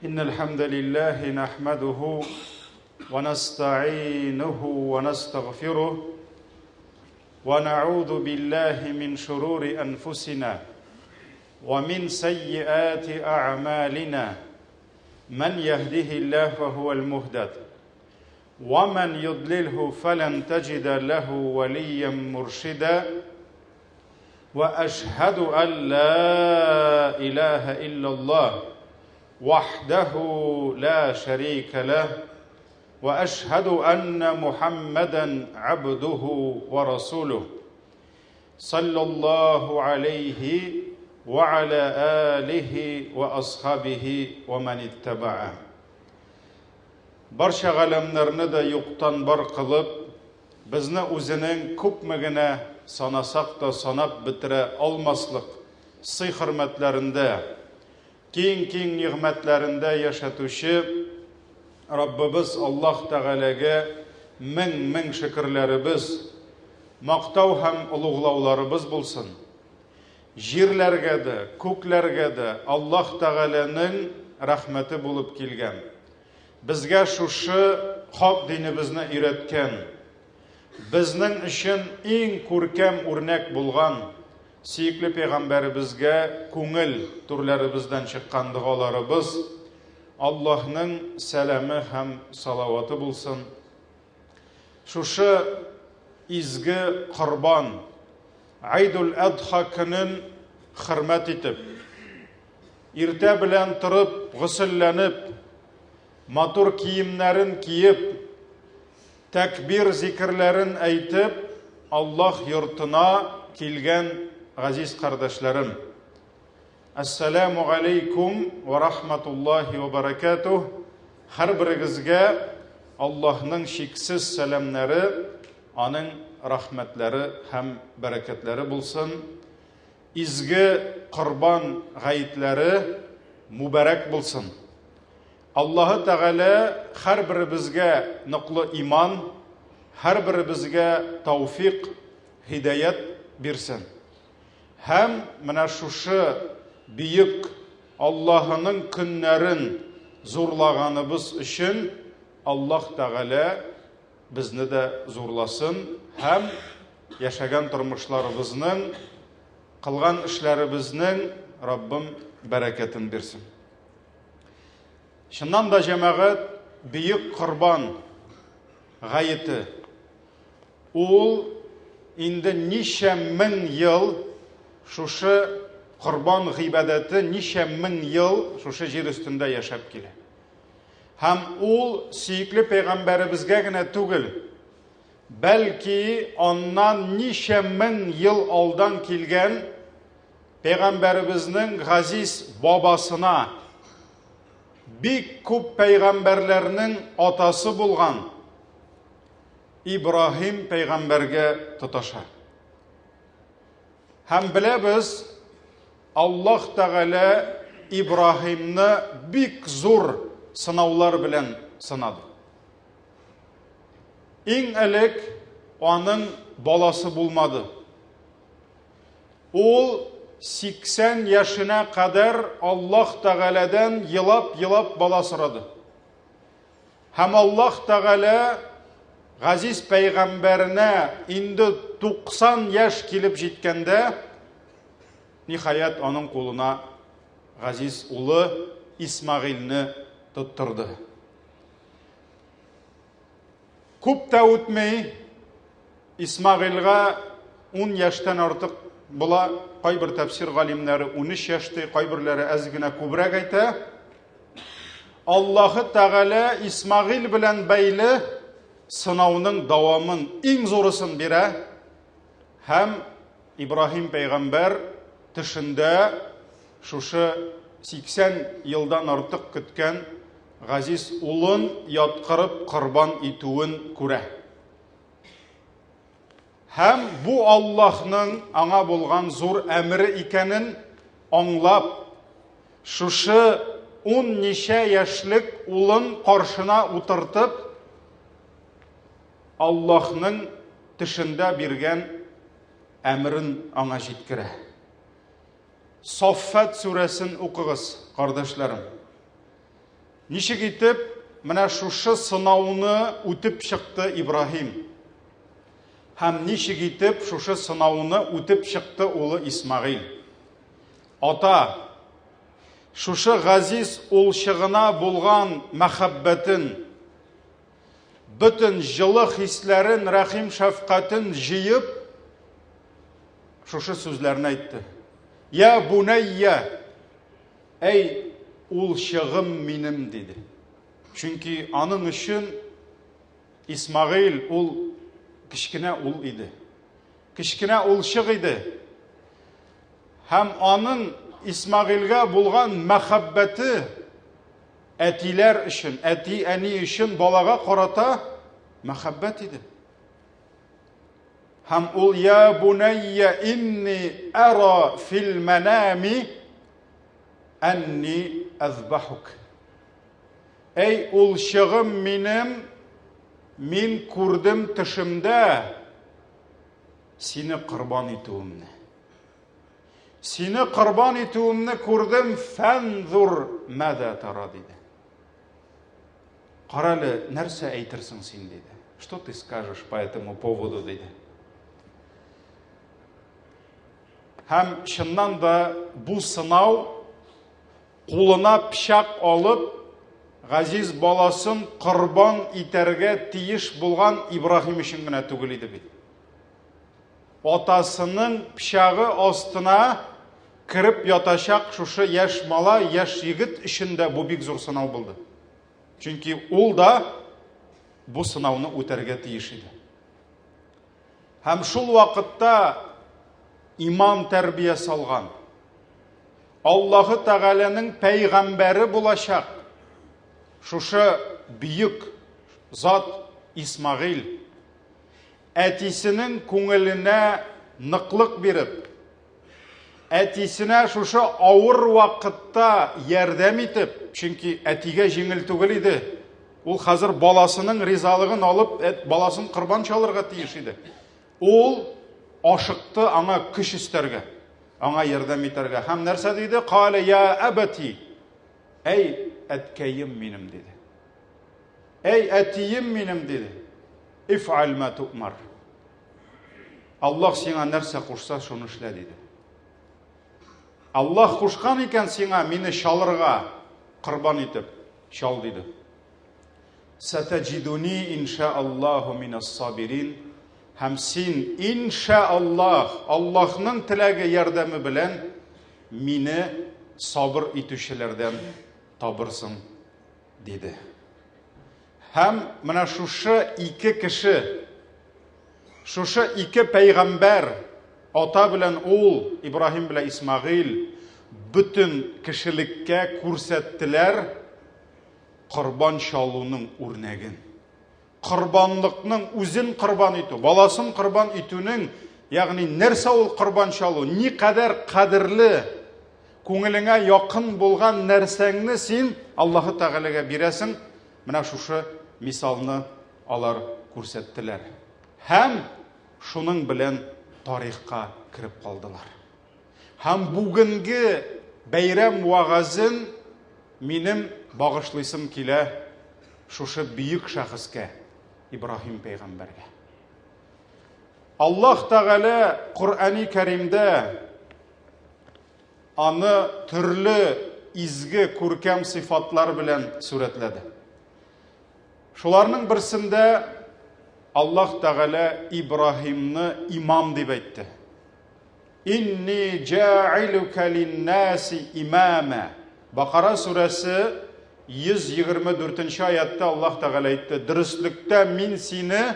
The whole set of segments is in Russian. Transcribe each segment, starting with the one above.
إن الحمد لله نحمده ونستعينه ونستغفره ونعوذ بالله من شرور أنفسنا ومن سيئات أعمالنا من يهده الله فهو المهتد ومن يضلله فلن تجد له وليا مرشدا وأشهد أن لا إله إلا الله وحده لا شريك له وأشهد أن محمدا عبده ورسوله صلى الله عليه وعلى آله وأصحابه ومن اتبعه. Барша ғаламнарны да юқтан бар қылып, бізні өзінің көпмегіне санасақ та санап бітіре алмаслық сый-хөрмәтләрендә, кең ниғмәтләрендә яшатучы Раббыбыз Аллаһ Тәгаләгә мең шөкерләребез, мақтау һәм улуғлауларыбыз булсын. Җирләргә дә, күкләргә дә Аллаһ Тәгаләнең рәхмәте булып килгән. Безгә шушы хак динебезне өйрәткән, безнең өчен иң күркәм үрнәк булган сөекле пәйгамбәребезгә күңел түрләребездән чыккан дуаларыбыз Аллаһның сәламы һәм салаваты булсын. Шушы изге Корбан Айдул Адха көнен хөрмәт итеп, иртә белән торып, гысылләнеп, матур киемнәрен киеп, тәкбир зикрләрен әйтеп, Аллаһ йортына килгән газиз кардәшләрем. Ассаламу алейкум ва рахматуллахи ва баракатух. Һәр берегезгә Аллаһның шиксез сәламнәре, аның рахмәтләре һәм бәрәкәтләре булсын. Изге Корбан гайетләре мубарак булсын. Аллаһы Тәгалә һәр беребезгә ныклы иман, һәр беребезгә тауфиқ, һидаят бирсен. Һәм менә шушы бүйек Аллаһының көннәрен зурлаганыбыз өчен Аллаһ Тәгалә безне дә зурласын һәм яшәгән тормышларыбызның, кылган эшләребезнең Раббым бәрәкәтен бирсен. Шуннан да җәмәгать бүйек Корбан гайеты. Ул инде ничә мең ел шушы Корбан гыйбадәте ничә мең ел шушы җир өстендә яшәп килә. Һәм ул сөекле пәйгамбәребезгә генә түгел, бәлки аннан ничә мең ел алдан килгән пәйгамбәребезнең газиз бабасына, бик күп пәйгамбәрләрнең атасы булган Ибраһим пәйгамбәргә тоташа. Һәм беләбез, Аллаһ Тәгалә Ибраһимны бик зур сынаулар белән сынады. Иң элек аның баласы булмады. Ул 80 яшына кадәр Аллаһ Тәгаләдән елап бала сорады. Һәм Аллаһ Тәгалә газиз пәйгамбәренә инде 90 яшь килеп җиткәндә, ниһаят аның кулына газиз улы Исмагыйльне тоттырды. Күп тә үтмәй Исмагыйльгә 10 яшьтән артык була, кайбер тәфсир галимнәре 13 яшьтә, кайберләре әз генә күбрәк әйтә. Аллаһы Тәгалә Исмагыйль белән бәйле сынауның дәвамын, иң зурысын бирә һәм Ибраһим пәйгамбәр төшендә шушы 80 елдан артык көткән газиз улын яткырып корбан итүен күрә. Һәм бу Аллаһның аңа булган зур әмере икәнен аңлап, шушы 10 ничә яшьлек улын каршына утыртып, Аллаһның төшендә биргән әмерен аңа җиткерә. Saffat surasini o'qig'iz, qardoshlarım. Ничек итеп, менә шушы сынауны үтеп чыкты Ибрахим. Һәм ничек итеп шушы сынауны үтеп чыкты улы Исмагыйль. Ата, шушы газиз улчыгына булган мәхәббәтен, бүтән җылы хисләрен, рәхим шәфкатен җыеп, шушы сүзләрне әйтте. Я бунайя, әй улчыгым минем диде. Чөнки аның өчен Исмагыйль ул кичкенә ул иде. Кичкенә улчык иде. Һәм аның Исмагыйльгә булган мәхәббәте әтиләр өчен, әти, әни өчен балага карата мәхәббәт иде. Һәм ул я бунайя инни ара фил манами анни азбахук. Әй улчыгым минем, мин күрдем төшемдә сине корбан итүемне. Сине корбан итүемне күрдем, фанзур мада тара диде. Каралы, нәрсә әйтерсең син диде. Что ты скажешь по этому поводу диде. Һәм чыннан да бу сынау кулына пычак алып, газиз баласын корбан итәргә тиеш булган Ибрахим өчен генә түгел иде бит. Атасының пычагы астына кирип ятачак шушы яшь мала, яшь егет өчен дә бу бик зур сынау булды. Чөнки ул да бу сынауны үтәргә тиеш иде. Һәм шул вакытта имам тәрбия салган, Аллаһы Тәгаләнең пәйгамбәре булачак шушы бүйек зат Исмагыйль әтисенең күңеленә ныклык биреп, әтисенә шушы авыр вакытта ярдәм итеп, чөнки әтигә җиңел түгел иде. Ул хәзер баласының ризалыгын алып, баласын корбан чалырга тиеш иде. Ул ашыкты аңа көч истәргә, аңа ярдәм итәргә. Һәм нәрсә диде? Кале я абати. Әй әткәем минем диде. Әй әтием минем диде. Иф'аль ма ту'мар. Аллаһ сиңа нәрсә кушса, шуны эшлә диде. Аллаһ кушкан икән сиңа мине чалырга, корбан итеп чал диде. Сатаҗидуни иншааллаһу минас сабирин. Һәм син иншааллаһ, Аллаһның теләге ярдәме белән мине сабыр итүчеләрдән табырсың диде. Һәм менә шушы ике кеше, шушы ике пәйгамбәр, ата белән ул, Ибрахим белән Исмагыйль, бүтән кешелеккә күрсәттеләр корбан чалуның үрнәген. Корбанлыкның үзен корбан итү, баласын корбан итүнең, ягъни нәрсә ул корбан чалу, ни кадәр кадерле, күңелеңә якын булган нәрсәңне син Аллаһы Тәгаләгә бирәсең, менә шушы мисалны алар күрсәттеләр. Һәм шуның белән тарихка кирип калдылар. Һәм бүгенге бәйрәм вагазын минем багышлыйсым килә шушы бүйек шәхескә, Ибрахим пәйгамбәргә. Аллаһ Тәгалә Куръани Кәримдә аны төрле изге күркәм сыйфатлар белән сүрәтләде. Шуларның берсендә Аллаһ Тәгалә Ибрахимны имам дип әйтте. Инни джа'илука лин-наси имама. Бакара сүрәсе 124-нче аятта Аллаһ Тәгалә әйтте, дөрестлектә мин сине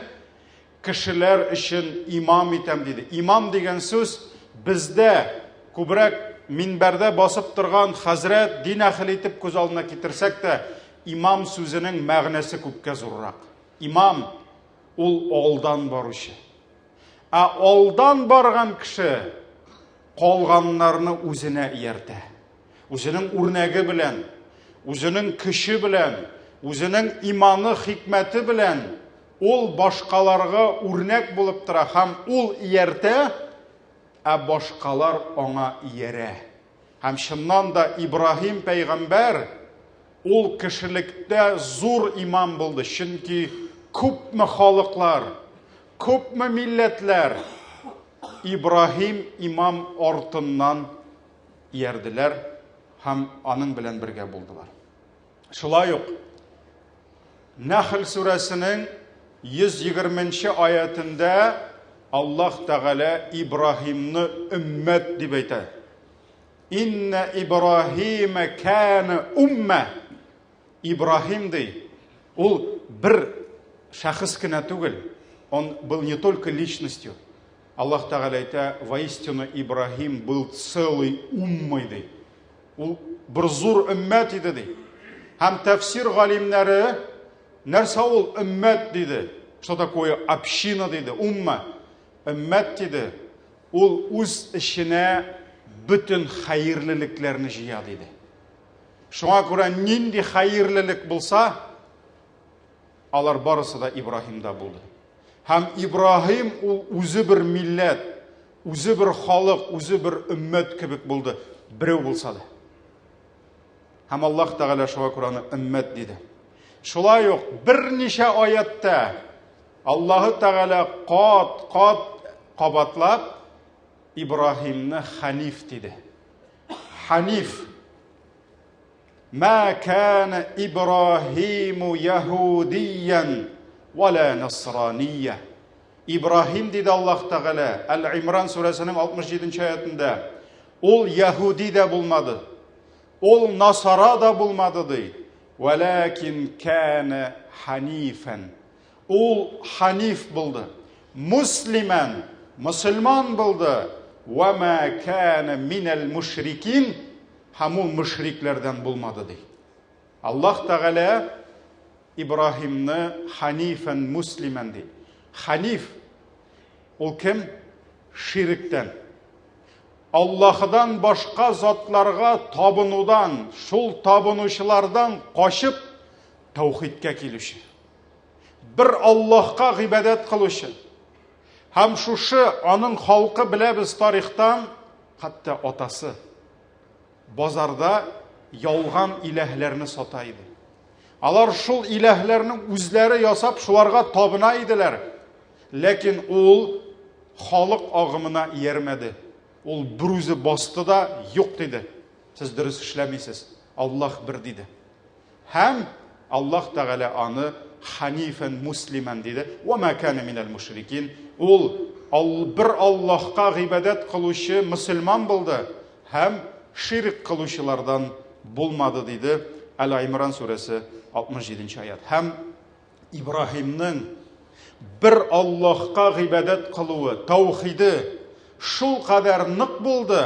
кешеләр өчен имам итәм диде. Имам дигән сүз бездә күбрәк минбәрдә басып торган хәзрәт, дин әһле итеп күз алдына китерсәк тә, имам сүзенең мәгънәсе күпкә зуррак. Имам ул алдан баручы. Ә алдан барган кеше калганнарны үзенә ияртә. Үзенең үрнәге белән, үзенең көче белән, үзенең иманы, хикмәте белән ул башкаларга үрнәк булып тора һәм ул ияртә, ә башкалар аңа иярә. Һәм шуннан да Ибрахим пәйгамбәр ул кешелектә зур имам булды. Чөнки күпме халыклар, күпме милләтләр Ибраһим имам артыннан иярделәр һәм аның белән бергә булдылар. Шулай ук Нәхл сүрәсенең 120-нче аятында Аллаһ Тәгалә Ибраһимны уммат дип әйтә. Инна Ибраһима кана умма. Ибраһим ди. Ул бер шәхес кенә түгел. Он был не только личностью. Аллаһ Тәгалә әйтә, воистину Ибраһим был целый уммой ди. Ул бер зур уммат иде ди. Һәм тәфсир галимнәре нәрсә ул уммат диде? Что такое община диде? Умма. Уммат диде. Ул үз ишенә бүтән хәерлелекләрне җыя диде. Шуңа күрә нинди хәерлелек булса, алар барысы да Ибраһимда булды. Һәм Ибраһим ул үзе бер милләт, үзе бер халык, үзе бер уммат кебек булды, берәү булса да. Һәм Аллаһ Тәгалә шуңа күрә аны уммат диде. Шулай ук берничә аятта Аллаһ Тәгалә кат кабатлап Ибраһимны ханиф диде. Ханиф. Ма кана Ибраһиму яһудиян вала насраниян. Ибраһим диде Аллаһ Тәгалә Әл-Имран сүрәсенең 67-нче аятында. Ул яһуди дә булмады. Ул насара да булмады ди. Валакин кана ханифан. Ул ханиф булды. Муслиман, мусульман булды. Ва ма кана минал мушрикин. Һәм ул мушрикләрдән булмады ди. Аллаһ Тәгалә Ибраһимны ханифан муслиман ди. Ханиф ул кем? Ширктән. Аллаһдан башка затларга табынудан, шул табынучылардан качып таухидка килүче. Бер Аллаһка гыйбадат кылучы. Һәм шушы аның халкы беләбез тарихтан, хәтта атасы базарда ялган иләһләрне сата иде. Алар шул иләһләрнең үзләре ясап шуларга табына иделәр. Ләкин ул халык агымына иярмәде. Ул бер үзе басты да юк диде. Сез дөрес эшләмисез. Аллаһ бер диде. Һәм Аллаһ Тәгалә аны ханифан муслиман диде. Ва ма кана минал мушрикин. Ул бер Аллаһка гыйбадат кылучы мусульман булды. Һәм ширк кылучылардан булмады диде Әл-Имран сүрәсе 67-нче аят. Һәм Ибраһимның бер Аллаһка гыйбадат кылуы, таухиды шул кадәр нык булды.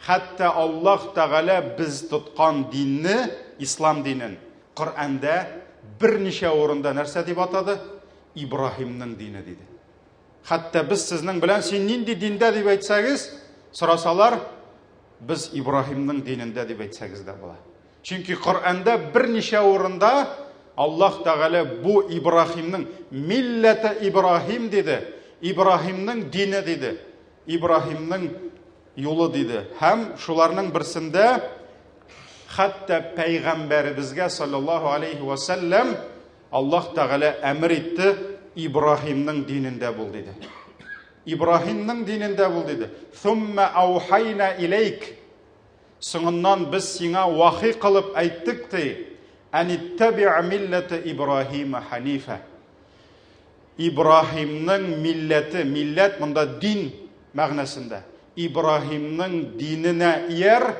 Хәтта Аллаһ Тәгалә без тоткан динне, ислам динен, Коръәндә берничә урында нәрсә дип атады? Ибраһимның дине диде. Хәтта без сезнең белән син нинди диндә дип әйтсәгез, сорасалар, biz Ибраһимның динендә дип әйтсәгез дә була. Чөнки Коръәндә берничә урында Аллаһ Тәгалә бу Ибраһимның милләте Ибраһим диде. Ибраһимның дине диде. Ибраһимның юлы диде. Һәм шуларның берсендә хәтта пәйгамбәребезгә саллаллаһу алейхи ва саллям Аллаһ Тәгалә әмер итте, Ибраһимның динендә бул диде. Ибраһимның динендә бул диде. Сумма аухайна илейк. Соңыннан без сиңа вахи кылып әйттек ди. Аниттаби' милләте Ибраһима ханифа. Ибраһимның милләте, милләт монда дин мәгънәсендә. Ибраһимның диненә ияр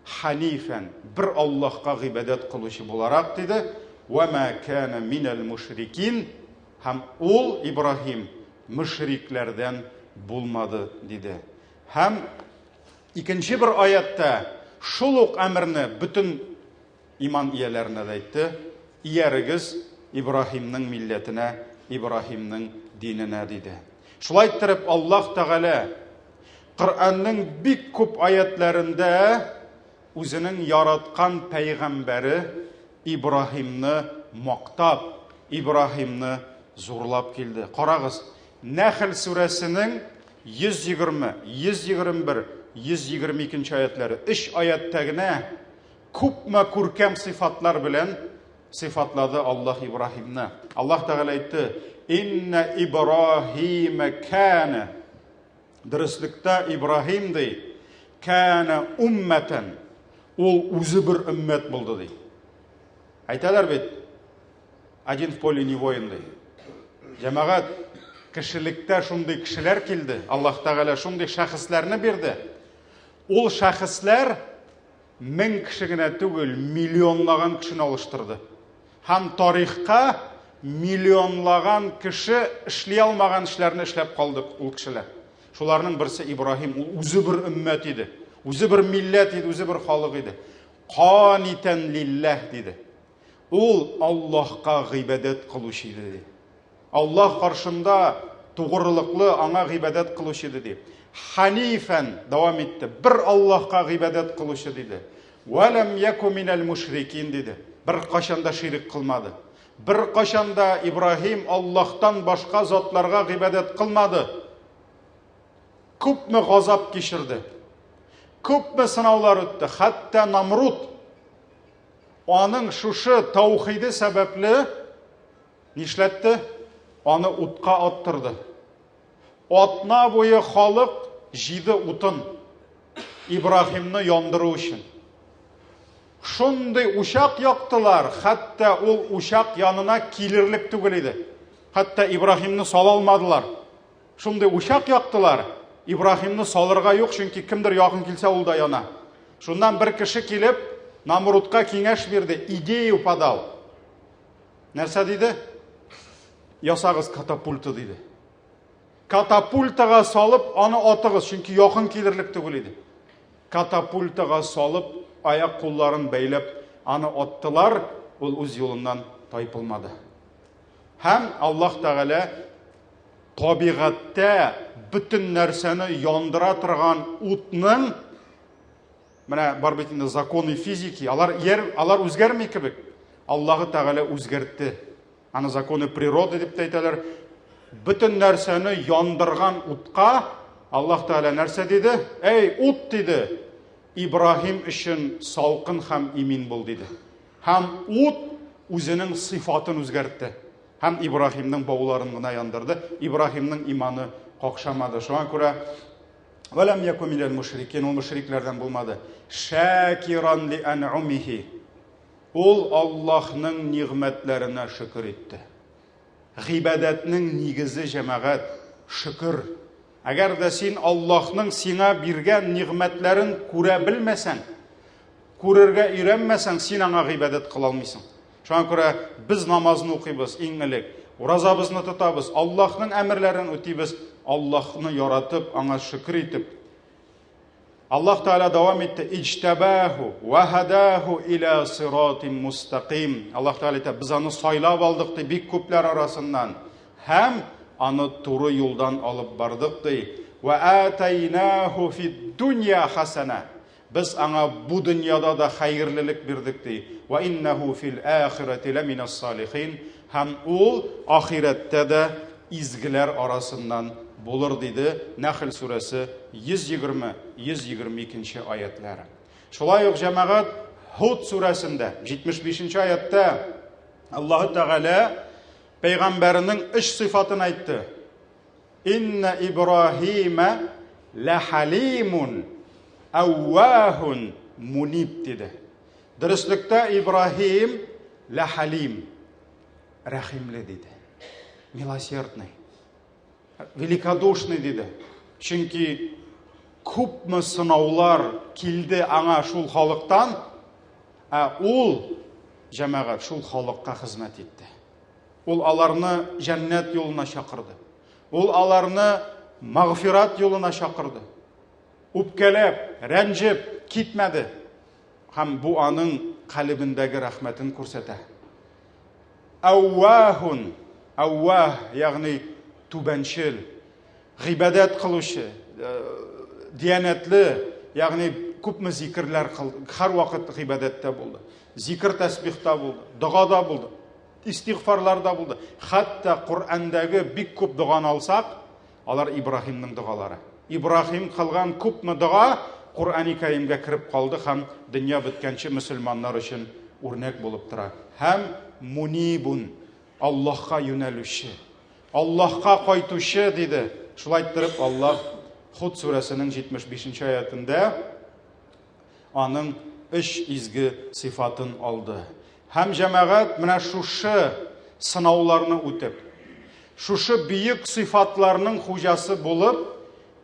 ханифан, бер Аллаһка гыйбадат кылучы буларак диде. Ва ма кана минал мушрикин. Һәм ул Ибраһим мушрикләрдән булмады диде. Һәм икенче бер аятта шул ук әмерне бүтән иман ияләренә әйтте. Иярегез Ибраһимның милләтенә, Ибраһимның диненә диде. Шулай итеп Аллаһ Тәгалә Коръәннең бик күп аятларында үзенең яраткан пәйгамбәре Ибраһимны мактап, Ибраһимны зурлап килде. Карагыз, Нәхл сүрәсенең 120, 121, 122 аятлары 3 аятта гына күпме күркәм сыйфатлар белән сыйфатлады Аллаһ Ибраһимне. Аллаһ Тәгалә әйтте: "Инна Ибраһима кана", дөреслекдә Ибраһим ди, кана умматан, ул үзе бер уммат булды ди. Әйтәләр бит, один в поле не воин ди. Җәмәгать, кешелектә шундый кешеләр килде, Аллаһ Тәгалә шундый шәхесләрне бирде. Ул шәхесләр 1000 кеше генә түгел, миллионлаган кешене алыштырды. Һәм тарихка миллионлаган кеше эшли алмаган эшләрне эшләп калды ул кешеләр. Шуларның берсе Ибраһим, ул үзе бер уммат иде, үзе бер милләт иде, үзе бер халык иде. Qanitan lillah диде. Ул Аллаһка гыйбадат кылучы иде. Аллаһ каршында тугрылыклы аңа гыйбадат кылучы иде. Ханифан, дәвам итте, бер Аллаһка гыйбадат кылучы диде. Валам яку минал мушрикин диде. Бер кашанда ширик кылмады. Бер кашанда Ибраһим Аллаһтан башка затларга гыйбадат кылмады. Күпме газап кичерде. Күпме сынаулар үтте. Хәтта Намруд аның шушы таухиды сәбәпле нишләтте? Аны утка аттырды. Атна буе халык җиде утын Ибраһимны яндыру өчен. Шундый учак яктылар, хәтта ул учак янына килерлек түгел иде. Хәтта Ибраһимны сала алмадылар. Шундый учак яктылар, Ибраһимны салырга юк, чөнки кемдер якын килсә ул да яна. Шуннан бер кеше килеп Намрудка киңәш бирде, идея подал. Нәрсә диде? Ясагыз катапульта диде. Катапультага салып, аны атыгыз, чөнки якын килерлек түгел иде. Катапультага салып, аяк кулларын бәйләп, аны аттылар, ул үз юлыннан тайпылмады. Һәм Аллаһ Тәгалә табигатьтә бүтән нәрсәне яндыра торган утның, менә бар бит инде законы физики, алар үзгәрми кебек. Аллаһ Тәгалә үзгәртте. Аны законы природы дип әйтәләр. Бүтән нәрсәне яндырган утка Аллаһ Тәгалә нәрсә диде? Эй, ут диде. Ибраһим өчен салкын һәм имин бул диде. Һәм ут үзенең сыйфатын үзгәртте. Һәм Ибраһимның бауларын гына яндырды. Ибраһимның иманы какшамады. Шуңа күрә валам яку минал мушрикин, ул мушрикләрдән булмады. Шакиран ли ан'умихи. Ул Аллаһның нигъмәтләренә шөкр итте. Гыйбадәтнең нигезе җәмәгать шөкр. Әгәр дә син Аллаһның сиңа биргән нигъмәтләрен күрә белмәсәң, күрергә өйрәнмәсәң, син аңа гыйбадәт кыла алмыйсың. Шуңа күрә без намазны укыйбыз, иң элек, уразабызны тотабыз, Аллаһның әмерләрен үтибез, Аллаһны яратып, аңа шөкр итеп. Аллаһ Тәгалә дәвам итте: "Иҗтабаху ва хадаху иля сиратин мустaqim". Аллаһ Тәгалә әйтә: "Без аны сайлап алдык ди бик күпләр арасыннан, һәм аны туры юлдан алып бардык ди. Ва атайнаху фид дунья хасана". Без аңа бу дөньяда да хәерлелек бирдек ди. "Ва иннаху фил ахирати ламинас салихин". Һәм ул ахирәттә дә изгеләр арасыннан булыр диде. Нәхл сүрәсе 120-122 аятлары. Шулай ук җәмәгать Худ сүрәсендә 75 аятта Аллаһ Тәгалә пәйгамбәренең 3 сыйфатын әйтте. "Инна Ибраһима ла халимун аввахун муниб" диде. Дөреслекдә Ибраһим ла халим, рәхимле диде. Милосердный, великодушный диде. Чөнки күпме сынаулар килде аңа шул халыктан, ул җәмәгать шул халыкка хезмәт итте. Ул аларны җәннәт юлына чакырды. Ул аларны магфират юлына чакырды. Үпкәләп, рәнҗеп китмәде. Һәм бу аның калбындагы рәхмәтен күрсәтә. Аввахун, аввах, ягъни түбәнчел, гыйбадат кылучы, диянәтле, ягъни күпме зикрләр кылды. Һәр вакыт гыйбадатта булды. Зикр тәсбихта булды, дугада булды, истигъфарларда булды. Хәтта Кур'андагы бик күп дуганы алсак, алар Ибраһимның дугалары. Ибраһим кылган күпме дуга Qur'oni Karimga kirib qoldi ham dunyo bitgancha musulmonlar uchun o'rnak bo'lib turadi. Ham munibun, Allohga yo'naluvchi, Allohga qaytuvchi dedi. Shulay ayttirib Alloh Hud surasining 75-oyatida onun 3 izgi sifatın oldi. Ham jamoat mana shushi sinovlarni o'tib, shushi buyuk sifatlarning xo'jasi bo'lib,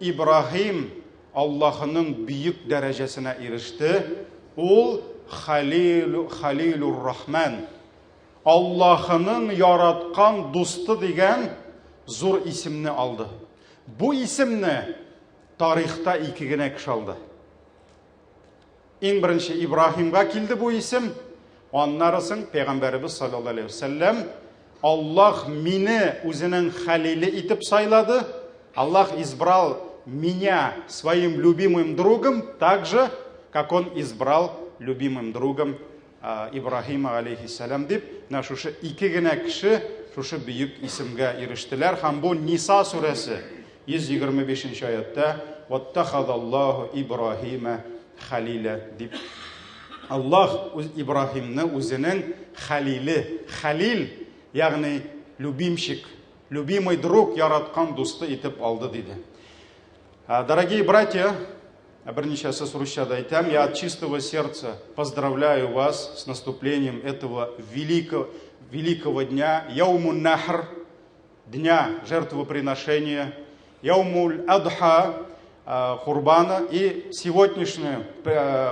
İbrahim Allohning buyuk darajasına erishdi. Ul Halilur Rahman, Allohning yaratgan do'sti degan zo'r ismni oldi. Bu ismni tarixda ikkigina kishi oldi. Eng birinchi İbrahimga keldi bu isim. Ondan so'ng Payg'ambarimiz sallallohu alayhi vasallam Alloh meni o'zining halili etib sayladı. Allah избрал меня своим любимым другом, так же, как он избрал любимым другом Ибрахима алейхиссалам деп, нашу ikkigina kishi shu buyuk ismga erishdilar. Ham bu Nisa surasi 125-oyatda "Vattahadallohu Ibrohima halila" deb Allah İbrahimni o'zining halili, halil, ya'ni любимчик, любимый друг yaratgan do'sti etib oldi dedi. Дорогие братья, бірнешесі сурущада айтам, я от чистого сердца поздравляю вас с наступлением этого великого дня, Яумун Нахр, дня жертвоприношения, Яумуль Адха, Курбана, и сегодняшнее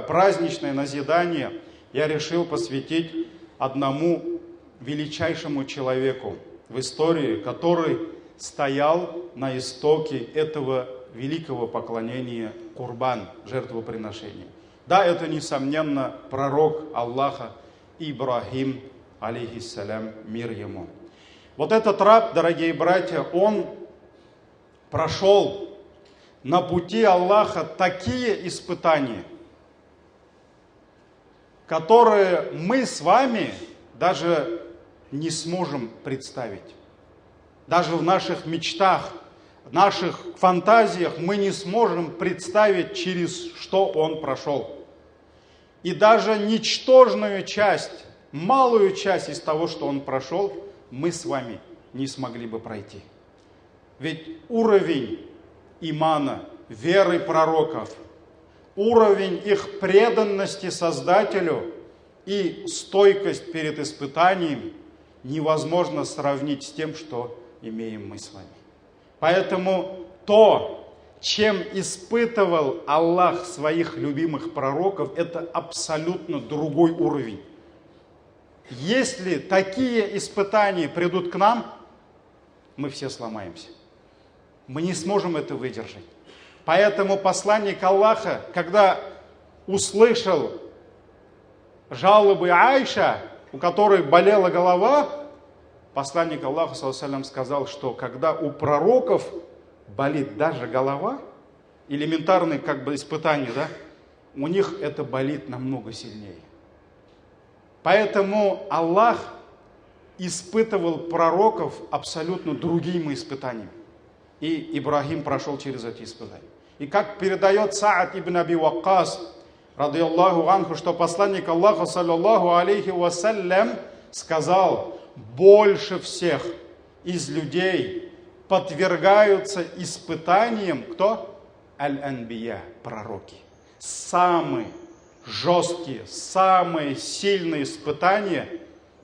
праздничное назидание я решил посвятить одному величайшему человеку в истории, который стоял на истоке этого великого поклонения Курбан, жертвоприношения. Да, это, несомненно, пророк Аллаха Ибрахим, алейхиссалям, мир ему. Вот этот раб, дорогие братья, он прошел на пути Аллаха такие испытания, которые мы с вами даже не сможем представить. Даже в наших мечтах, в наших фантазиях мы не сможем представить, через что он прошел. И даже ничтожную часть, малую часть из того, что он прошел, мы с вами не смогли бы пройти. Ведь уровень имана, веры пророков, уровень их преданности Создателю и стойкость перед испытанием невозможно сравнить с тем, что имеем мы с вами. Поэтому то, чем испытывал Аллах своих любимых пророков, это абсолютно другой уровень. Если такие испытания придут к нам, мы все сломаемся. Мы не сможем это выдержать. Поэтому посланник Аллаха, когда услышал жалобы Айша, у которой болела голова, посланник Аллаха сказал, что когда у пророков болит даже голова, элементарные испытания, да, у них это болит намного сильнее. Поэтому Аллах испытывал пророков абсолютно другими испытаниями. И Ибрахим прошел через эти испытания. И как передает Саад ибн Аби Ваккас, радийаллаху анху, что посланник Аллаха, саллаллаху алейхи вассалям, сказал: больше всех из людей подвергаются испытаниям кто? Аль-Анбия, пророки. Самые жесткие, самые сильные испытания,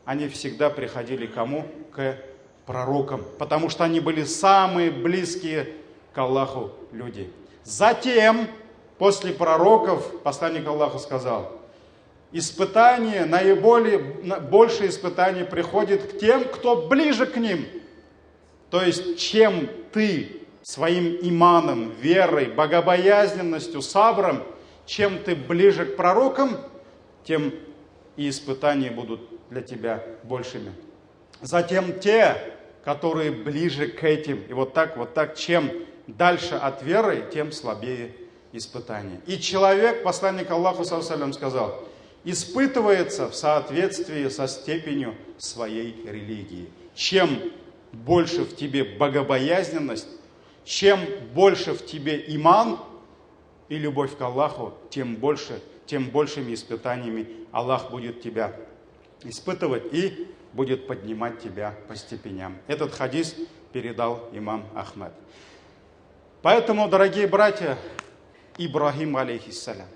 они всегда приходили к кому? К пророкам, потому что они были самые близкие к Аллаху люди. Затем, после пророков, посланник Аллаха сказал: испытание, большее испытание приходит к тем, кто ближе к ним. То есть, чем ты своим иманом, верой, богобоязненностью, сабром, чем ты ближе к пророкам, тем и испытания будут для тебя большими. Затем те, которые ближе к этим. И вот так, чем дальше от веры, тем слабее испытания. И человек, посланник Аллаха, саллаллаху сказал, испытывается в соответствии со степенью своей религии. Чем больше в тебе богобоязненность, чем больше в тебе иман, и любовь к Аллаху, тем большими испытаниями Аллах будет тебя испытывать и будет поднимать тебя по степеням. Этот хадис передал имам Ахмад. Поэтому, дорогие братья, Ибрахим, алейхиссалям,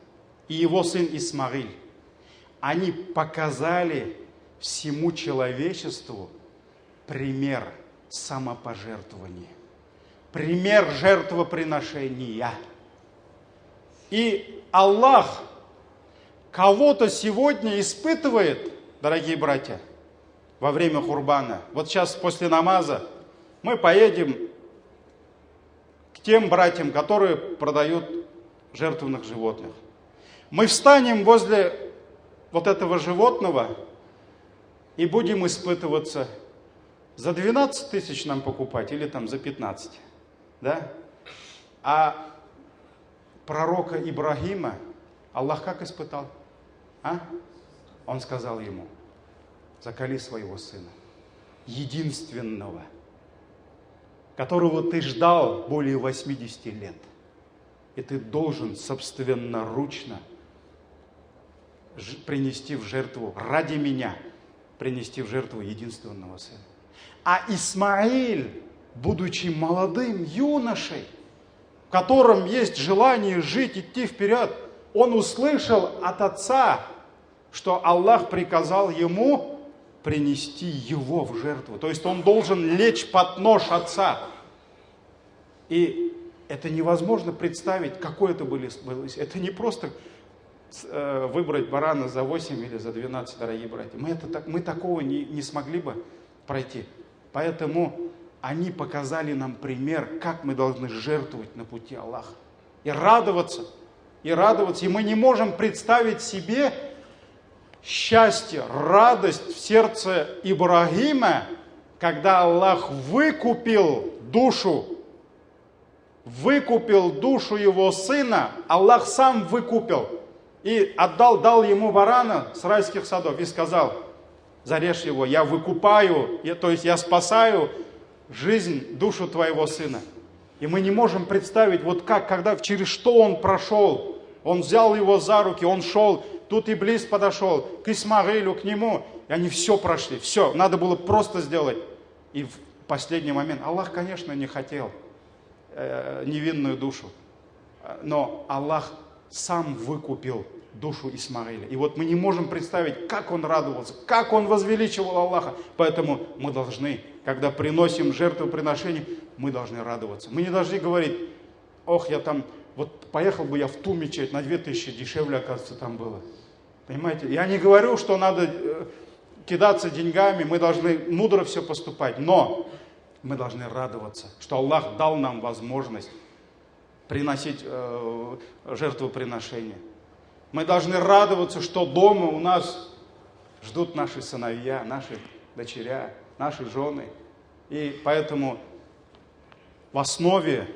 и его сын Исмаиль, они показали всему человечеству пример самопожертвования, пример жертвоприношения. И Аллах кого-то сегодня испытывает, дорогие братья, во время Курбана. Вот сейчас после намаза мы поедем к тем братьям, которые продают жертвенных животных. Мы встанем возле вот этого животного и будем испытываться. За 12 тысяч нам покупать или там за 15. Да? А пророка Ибрахима Аллах как испытал? Он сказал ему: закали своего сына, единственного, которого ты ждал более 80 лет. И ты должен собственноручно принести в жертву, ради меня, принести в жертву единственного сына. А Исмаиль, будучи молодым юношей, в котором есть желание жить, идти вперед, он услышал от отца, что Аллах приказал ему принести его в жертву. То есть он должен лечь под нож отца. И это невозможно представить, какой это было. Это не просто выбрать барана за 8 или за 12, дорогие братья. Мы такого не смогли бы пройти. Поэтому они показали нам пример, как мы должны жертвовать на пути Аллаха. И радоваться. И мы не можем представить себе счастье, радость в сердце Ибрахима, когда Аллах выкупил душу его сына, Аллах сам выкупил и дал ему барана с райских садов и сказал: зарежь его, я выкупаю, то есть я спасаю жизнь, душу твоего сына. И мы не можем представить, вот через что он прошел. Он взял его за руки, он шел, тут Иблис подошел к Исмаилю, к нему, и они все прошли, все, надо было просто сделать. И в последний момент Аллах, конечно, не хотел невинную душу, но Аллах сам выкупил душу Исмаиля. И вот мы не можем представить, как он радовался, как он возвеличивал Аллаха. Поэтому мы должны, когда приносим жертвоприношение, мы должны радоваться. Мы не должны говорить: ох, поехал бы я в ту мечеть, на 2000 дешевле, оказывается, там было. Понимаете? Я не говорю, что надо кидаться деньгами, мы должны мудро все поступать, но мы должны радоваться, что Аллах дал нам возможность приносить жертвоприношения. Мы должны радоваться, что дома у нас ждут наши сыновья, наши дочеря, наши жены. И поэтому в основе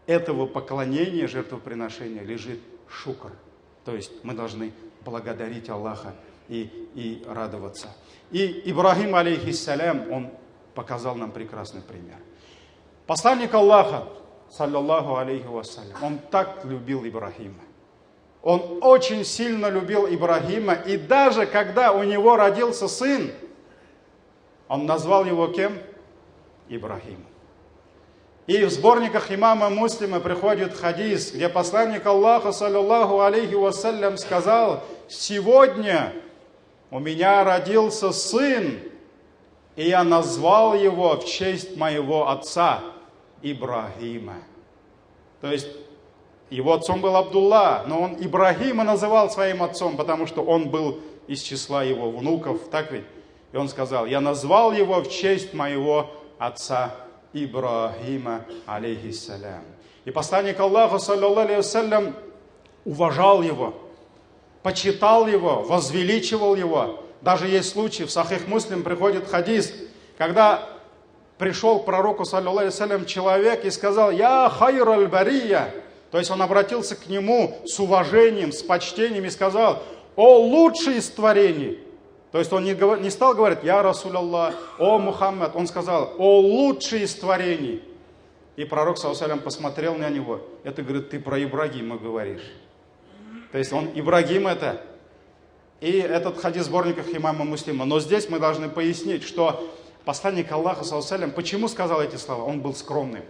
этого поклонения, жертвоприношения лежит шукр. То есть мы должны благодарить Аллаха и радоваться. И Ибрахим, алейхиссалям, он показал нам прекрасный пример. Посланник Аллаха, саллаллаху алейхи вассалям, он так любил Ибрахима. Он очень сильно любил Ибрахима, и даже когда у него родился сын, он назвал его кем? Ибрахим. И в сборниках имама Муслима приходит хадис, где посланник Аллаха, саллаллаху алейхи вассалям, сказал: сегодня у меня родился сын, и я назвал его в честь моего отца Ибрахима. То есть его отцом был Абдулла, но он Ибрахима называл своим отцом, потому что он был из числа его внуков, так ведь? И он сказал: я назвал его в честь моего отца Ибрахима, алейхиссалям. И посланник Аллаха, саллаллаху алейхи вассалям, уважал его, почитал его, возвеличивал его. Даже есть случай, в Сахих Муслим приходит хадис, когда пришел к пророку, саллаллаху алейхи вассалям, человек и сказал: я хайр аль-бария. То есть он обратился к нему с уважением, с почтением и сказал: о лучший из творений. То есть он не стал говорить: я Расул Аллах, о Мухаммад. Он сказал: о лучший из творений. И пророк, саллаллаху посмотрел на него. Это, говорит, ты про Ибрагима говоришь. То есть он Ибрагим это. И этот хадис в сборниках имама Муслима. Но здесь мы должны пояснить, что посланник Аллаха, саллаллаху, почему сказал эти слова? Он был скромным.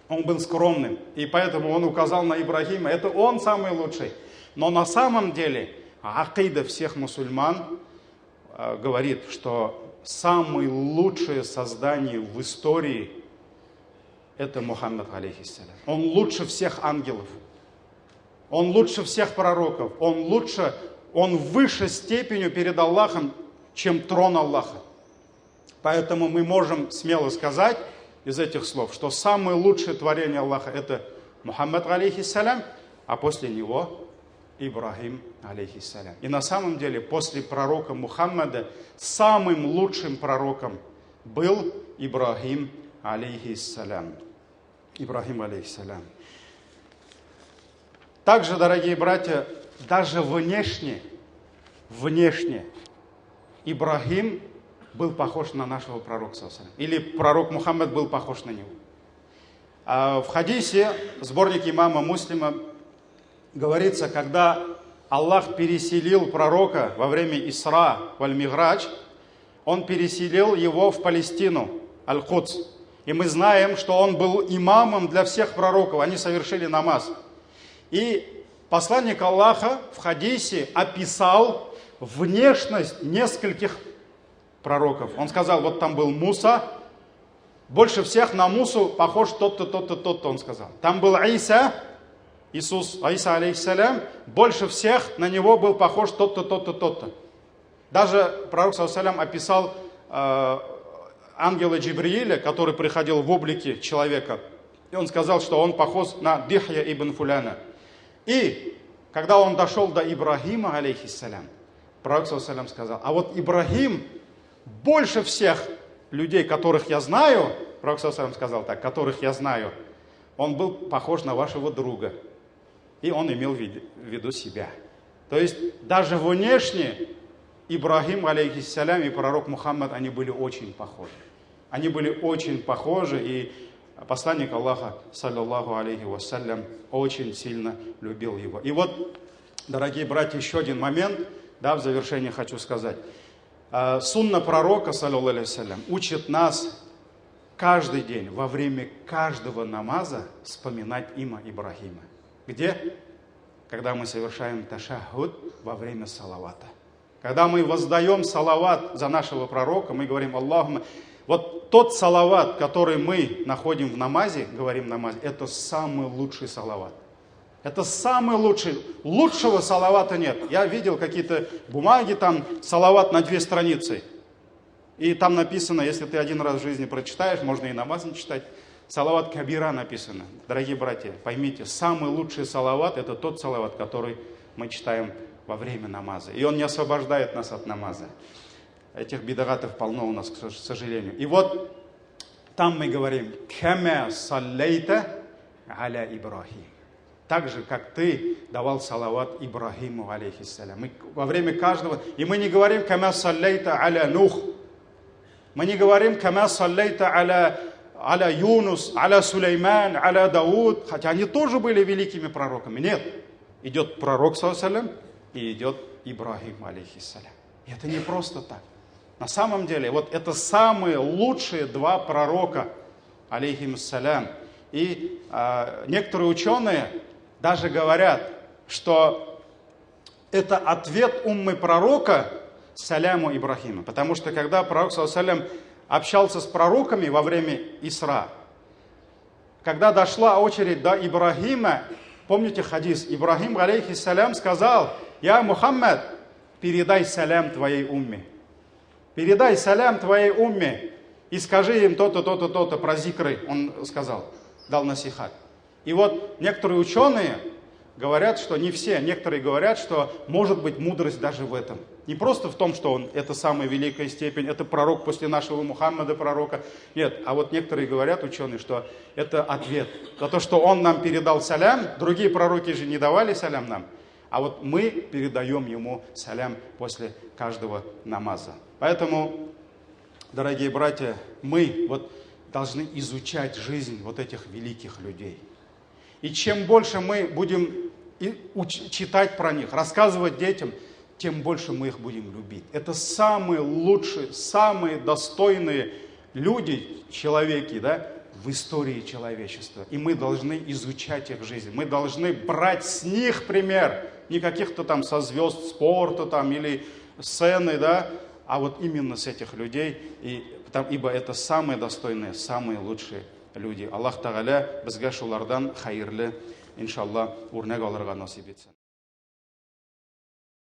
Он был скромным. И поэтому он указал на Ибрагима. Это он самый лучший. Но на самом деле акида всех мусульман говорит, что самое лучшее создание в истории это Мухаммад, алейхиссалям. Он лучше всех ангелов. Он лучше всех пророков. Он выше степенью перед Аллахом, чем трон Аллаха. Поэтому мы можем смело сказать из этих слов, что самое лучшее творение Аллаха это Мухаммад, алейхиссалям, а после него Ибрагим, алейхиссалям. И на самом деле после пророка Мухаммада самым лучшим пророком был Ибрагим, алейхиссалям. Ибрагим, алейхиссалям. Также, дорогие братья, даже внешне Ибрагим был похож на нашего пророка, или пророк Мухаммад был похож на него. В хадисе, сборнике имама Муслима, говорится, когда Аллах переселил пророка во время Исра валь-Миградж, он переселил его в Палестину, Аль-Кудс. И мы знаем, что он был имамом для всех пророков, они совершили намаз. И посланник Аллаха в хадисе описал внешность нескольких пророков. Он сказал, вот там был Муса, больше всех на Мусу похож тот-то, тот-то, тот-то, он сказал. Там был Иса, Иса, алейхиссалям, больше всех на него был похож тот-то, тот-то, тот-то. Даже пророк, саллаллаху описал ангела Джибрииля, который приходил в облике человека. И он сказал, что он похож на Дихья ибн Фуляна. И когда он дошел до Ибрагима, алейхиссалям, пророк, саллаллаху сказал, а вот Ибрагим больше всех людей, которых я знаю, пророк, саллаллаху сказал так, которых я знаю, он был похож на вашего друга. И он имел в виду себя. То есть даже внешне Ибрагим, алейхиссалям, и пророк Мухаммад, они были очень похожи. Они были очень похожи, и посланник Аллаха, саллаллаху алейхи вассалям, очень сильно любил его. И вот, дорогие братья, еще один момент, да, в завершение хочу сказать. Сунна пророка, саллаллаху алейхи вассалям, учит нас каждый день, во время каждого намаза вспоминать имя Ибрагима. Где? Когда мы совершаем ташаххуд во время салавата. Когда мы воздаем салават за нашего пророка, мы говорим Аллахума. Вот тот салават, который мы находим в намазе, говорим в намазе, это самый лучший салават. Это самый лучший. Лучшего салавата нет. Я видел какие-то бумаги, там салават на 2 страницы. И там написано, если ты один раз в жизни прочитаешь, можно и намаз не читать. Салават Кабира написано. Дорогие братья, поймите, самый лучший салават это тот салават, который мы читаем во время намаза. И он не освобождает нас от намаза. Этих бидагатов полно у нас, к сожалению. И вот там мы говорим «Кама саллейта аля Ибрахим». Так же, как ты давал салават Ибрахиму, алейхиссалям. Во время каждого... И мы не говорим «Кама саллейта аля Нух». Мы не говорим «Кама саллейта аля Юнус, аля Сулейман, аля Дауд». Хотя они тоже были великими пророками. Нет. Идет пророк, саллаллаху, и идет Ибрахим, алейхиссалям. И это не просто так. На самом деле, вот это самые лучшие 2 пророка, алейхиссалям. И некоторые ученые даже говорят, что это ответ уммы пророка саляму Ибрахима. Потому что когда пророк, саллаллаху, общался с пророками во время Исра, когда дошла очередь до Ибрахима, помните хадис, Ибрахим, алейхиссалям, сказал: «Я, Мухаммад, передай салям твоей умме. Передай салям твоей умме и скажи им то-то, то-то, то-то про зикры», он сказал, дал насихат. И вот некоторые ученые говорят, что не все, некоторые говорят, что может быть мудрость даже в этом. Не просто в том, что он, это самая великая степень, это пророк после нашего Мухаммада, пророка. Нет, а вот некоторые говорят, ученые, что это ответ. За то, что он нам передал салям, другие пророки же не давали салям нам, а вот мы передаем ему салям после каждого намаза. Поэтому, дорогие братья, мы, вот должны изучать жизнь вот этих великих людей. И чем больше мы будем читать про них, рассказывать детям, тем больше мы их будем любить. Это самые лучшие, самые достойные люди, человеки, да, в истории человечества. И мы должны изучать их жизнь. Мы должны брать с них пример. Не каких-то там со звезд спорта там, или сцены, да, а вот именно с этих людей. Ибо это самые достойные, самые лучшие люди. Аллах Тағала бізге шулардан хайырлы, иншалла, урнак алырға насип етсін.